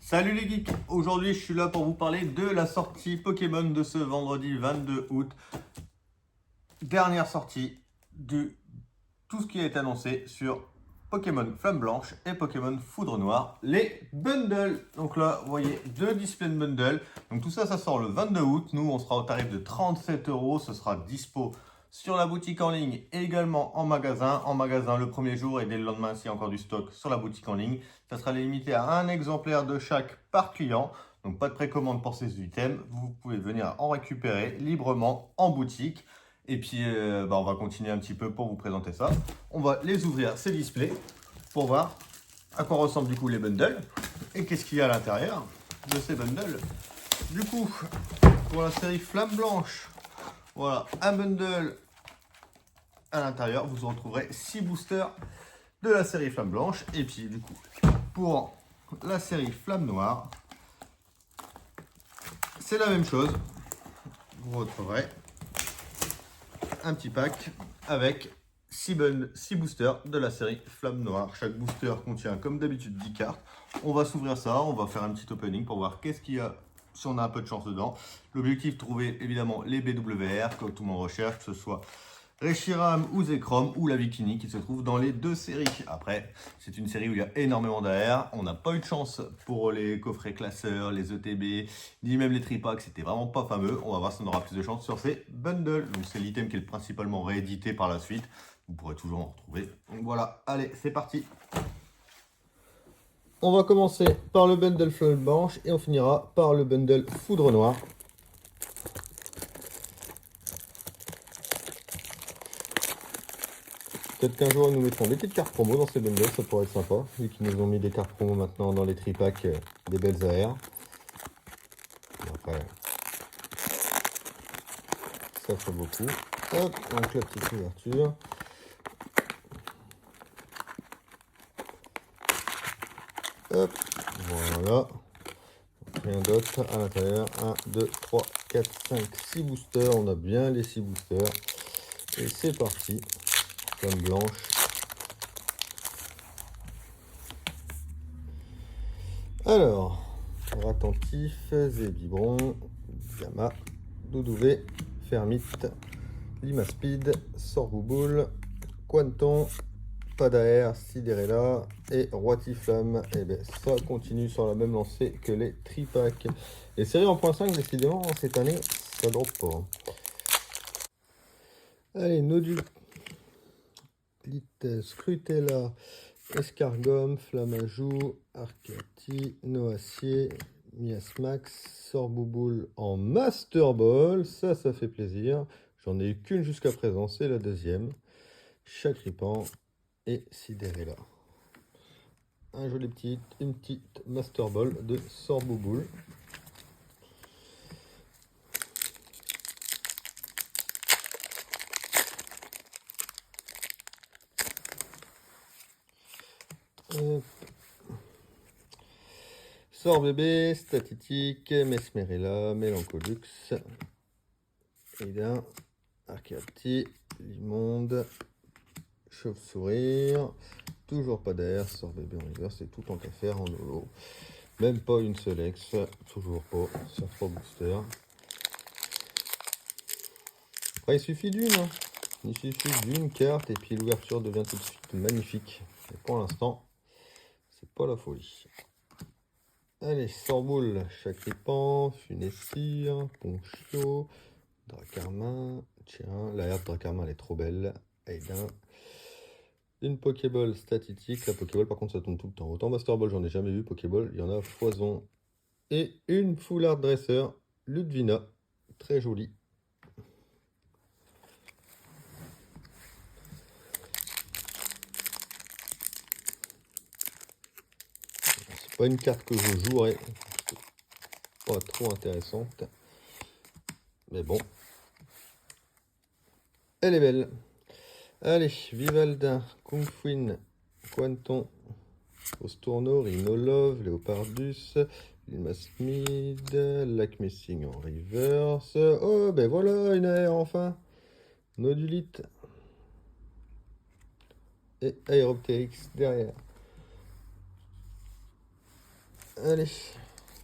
Salut les geeks, aujourd'hui je suis là pour vous parler de la sortie Pokémon de ce vendredi 22 août. Dernière sortie de tout ce qui est annoncé sur Pokémon Flamme Blanche et Pokémon Foudre Noire, les bundles. Donc là, vous voyez, deux displays de bundles. Donc tout ça, ça sort le 22 août. Nous, on sera au tarif de 37 €. Ce sera dispo sur la boutique en ligne et également en magasin. En magasin le premier jour et dès le lendemain, s'il y a encore du stock sur la boutique en ligne. Ça sera limité à un exemplaire de chaque par client. Donc pas de précommande pour ces items. Vous pouvez venir en récupérer librement en boutique. Et puis, on va continuer un petit peu pour vous présenter ça. On va les ouvrir, ces displays, pour voir à quoi ressemblent du coup les bundles et qu'est-ce qu'il y a à l'intérieur de ces bundles. Du coup, pour la série Flamme Blanche, voilà, un bundle à l'intérieur. Vous retrouverez 6 boosters de la série Flamme Blanche. Et puis, du coup, pour la série Flamme Noire, c'est la même chose. Vous retrouverez un petit pack avec 6 boosters de la série Flamme Noire. Chaque booster contient comme d'habitude 10 cartes. On va s'ouvrir ça, on va faire un petit opening pour voir qu'est-ce qu'il y a, si on a un peu de chance dedans. L'objectif, trouver évidemment les BWR, comme tout le monde recherche, que ce soit Reshiram ou Zekrom ou la Vikini qui se trouve dans les deux séries. Après, c'est une série où il y a énormément d'AR. On n'a pas eu de chance pour les coffrets classeurs, les ETB, ni même les tripacks. C'était vraiment pas fameux. On va voir si on aura plus de chance sur ces bundles. Donc c'est l'item qui est principalement réédité par la suite. Vous pourrez toujours en retrouver. Donc voilà, allez, c'est parti. On va commencer par le bundle Flamme Blanche et on finira par le bundle Foudre Noire. Peut-être qu'un jour ils nous mettront des petites cartes promo dans ces bundles, ça pourrait être sympa, vu qu'ils nous ont mis des cartes promo maintenant dans les tripacks, des belles AR. Après, ça fait beaucoup. Hop, donc la petite ouverture. Hop, voilà. Rien d'autre à l'intérieur. 1, 2, 3, 4, 5, 6 boosters. On a bien les 6 boosters. Et c'est parti. Flamme blanche. Alors, Attentif, Zébibron, Gamma, Doudouvé, Fermite, Limaspeed, Sorbouboule, Quanton, Padaer, Sidérella et Roitiflamme. Et bien ça continue sur la même lancée que les tripacks. Les séries en .5, décidément, cette année, ça drop pas. Allez, Nodulite, Scrutella, Escargum, Flamajou, Arcati, Noacier, Miasmax, Sorbouboule en Master Ball. Ça fait plaisir. J'en ai eu qu'une jusqu'à présent, c'est la deuxième. Chacripan et Sidérella. Une petite Master Ball de Sorbouboule. Sorbébé, Statitique, Mesmerella, Mélancolux, Aiden, Arcati, Limonde, Chauve-sourire, toujours pas d'air, Sorbébé en river, c'est tout en qu'à faire en holo. Même pas une seule ex, toujours pas, sur 3 boosters. Après, il suffit d'une, hein. Il suffit d'une carte et puis l'ouverture devient tout de suite magnifique. Et pour l'instant, c'est pas la folie. Allez, Sorboule, Chacripan, Funessir, Ponchio, Dracarmin. Tiens, la herbe Dracarmin, elle est trop belle. Aiden. Une Pokéball statistique. La Pokéball, par contre, ça tombe tout le temps. Autant Master Ball, j'en ai jamais vu. Pokéball, il y en a foison. Et une Full Art Dresser, Ludvina. Très jolie. C'est pas une carte que je jouerais. Pas trop intéressante. Mais bon. Elle est belle. Allez, Vivaldin, Kungfuin, Quanton, Ostourno, Rhinolove, Léopardus, Limasmid, Lacmessing en reverse. Oh, ben voilà, une AR enfin. Nodulite. Et Aeropteryx derrière. Allez,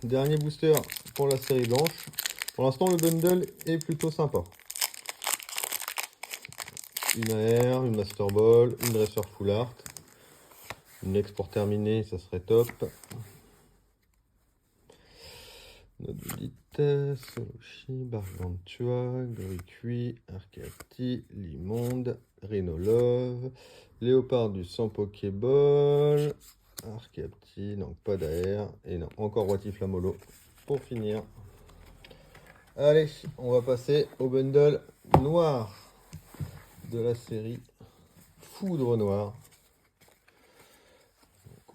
dernier booster pour la série blanche. Pour l'instant, le bundle est plutôt sympa. Une AR, une Master Ball, une Dresser Full Art. Une Ex pour terminer, ça serait top. Nodulite, Solushi, Bargantua, Gorikui, Arcati, Limonde, Rhinolove, Léopardus sans Pokéball, Arcati, donc pas d'AR, et non, encore Watiflamolo pour finir. Allez, on va passer au bundle noir de la série Foudre Noire.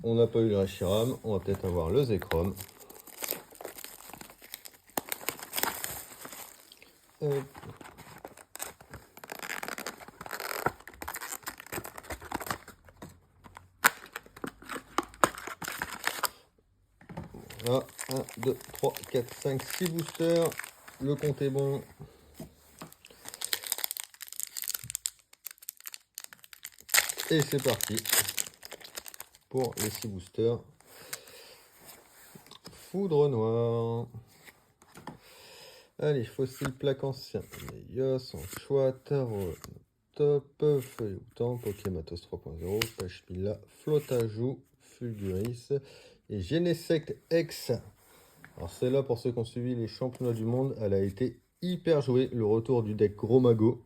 On n'a pas eu le Reshiram, on va peut-être avoir le Zekrom. Voilà, 1, 2, 3, 4, 5, 6 boosters. Le compte est bon. Et c'est parti pour les 6 boosters. Foudre Noire. Allez, fossile plaque ancien. Meios, Anchois, Tarot, Top, Feuille Outan, Pokématos 3.0, Pachmilla, Flotajou, Fulguris et Genesect X. Alors celle-là, pour ceux qui ont suivi les championnats du monde, elle a été hyper jouée. Le retour du deck Gros Mago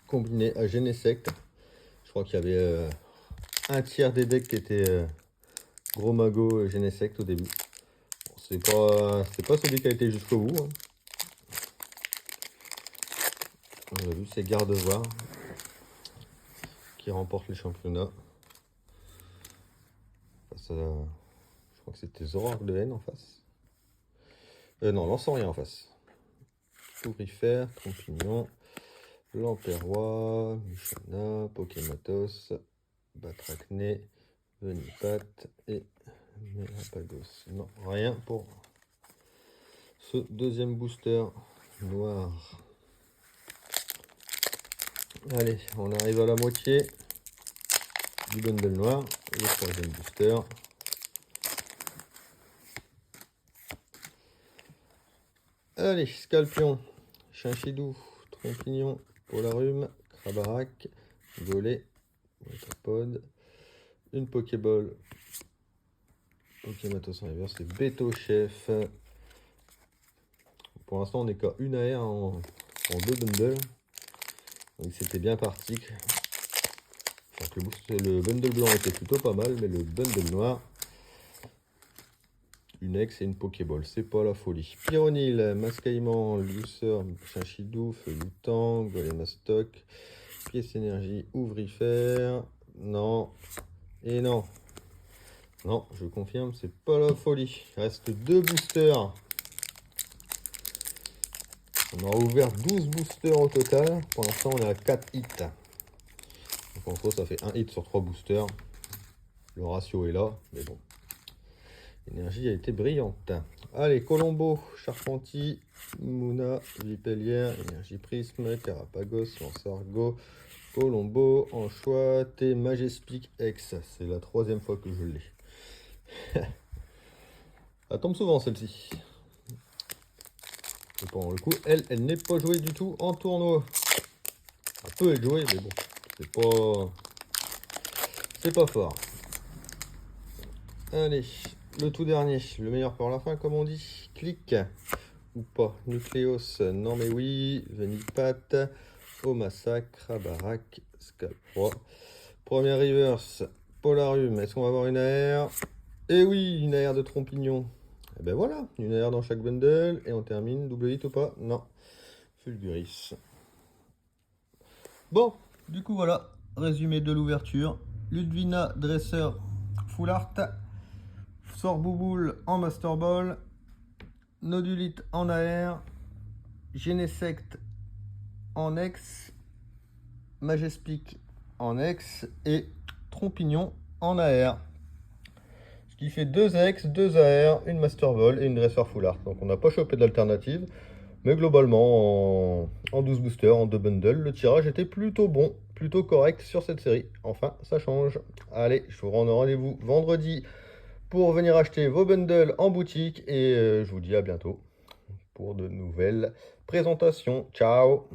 combiné à Genesect. Je crois qu'il y avait un tiers des decks qui étaient Gros Mago Genesect au début. Bon, c'est pas celui qui a été jusqu'au bout. Hein. On a vu, c'est Gardevoir qui remporte les championnats. Face à, je crois que c'était Zoroark de Haine en face. Non, Lancerien en face. Ourifère, Trompignon, Lamperrois, Mushana, Pokématos, Batracné, Venipat et Mélapagos. Non, rien pour ce deuxième booster noir. Allez, on arrive à la moitié du bundle noir, le troisième booster. Allez, Scalpion, Chinchidou, Trompignon, Polarum, Krabarak, Golet, Metapod, une Pokéball, Pokématos en reverse, c'est Beto Chef. Pour l'instant, on n'est qu'à une AR en 2 bundles. Donc c'était bien parti. Donc le bundle blanc était plutôt pas mal, mais le bundle noir, une Ex et une Pokéball, c'est pas la folie. Pyronil, Mascaïman, Luceur, Chinchidou, Feuilloutan, Golémastoc, Pièce énergie, Ouvrifère, non, et non. Non, je confirme, c'est pas la folie. Il reste 2 boosters. On aura ouvert 12 boosters au total. Pour l'instant, on est à 4 hits. Donc en gros, ça fait 1 hit sur 3 boosters. Le ratio est là, mais bon. L'énergie a été brillante. Allez, Colombo, Charpentier, Mouna, Vipellière, Énergie Prisme, Carapagos, Lansargo, Colombo, Anchois, et Majespic X. C'est la 3e fois que je l'ai. Elle tombe souvent celle-ci. Pour le coup, elle n'est pas jouée du tout en tournoi. Elle peut être jouée, mais bon, c'est pas fort. Allez, le tout dernier, le meilleur pour la fin, comme on dit. Clic ou pas. Nucléos, non mais oui. Venipat, Omassa, Krabarak, Scalproie. Première reverse, Polarum. Est-ce qu'on va avoir une AR? Eh oui, une AR de Trompignon. Et ben voilà, une AR dans chaque bundle. Et on termine, double hit ou pas? Non. Fulguris. Bon, du coup voilà, résumé de l'ouverture. Ludvina, Dresser, Full Art. Sorbouboule en Master Ball. Nodulite en AR. Genesect en Ex. Majespic en Ex. Et Trompignon en AR. Ce qui fait 2 Ex, 2 AR, une Master Ball et une Dresser Full Art. Donc on n'a pas chopé d'alternative. Mais globalement, en 12 boosters, en 2 bundles, le tirage était plutôt bon, plutôt correct sur cette série. Enfin, ça change. Allez, je vous rends rendez-vous vendredi pour venir acheter vos bundles en boutique. Et je vous dis à bientôt pour de nouvelles présentations. Ciao!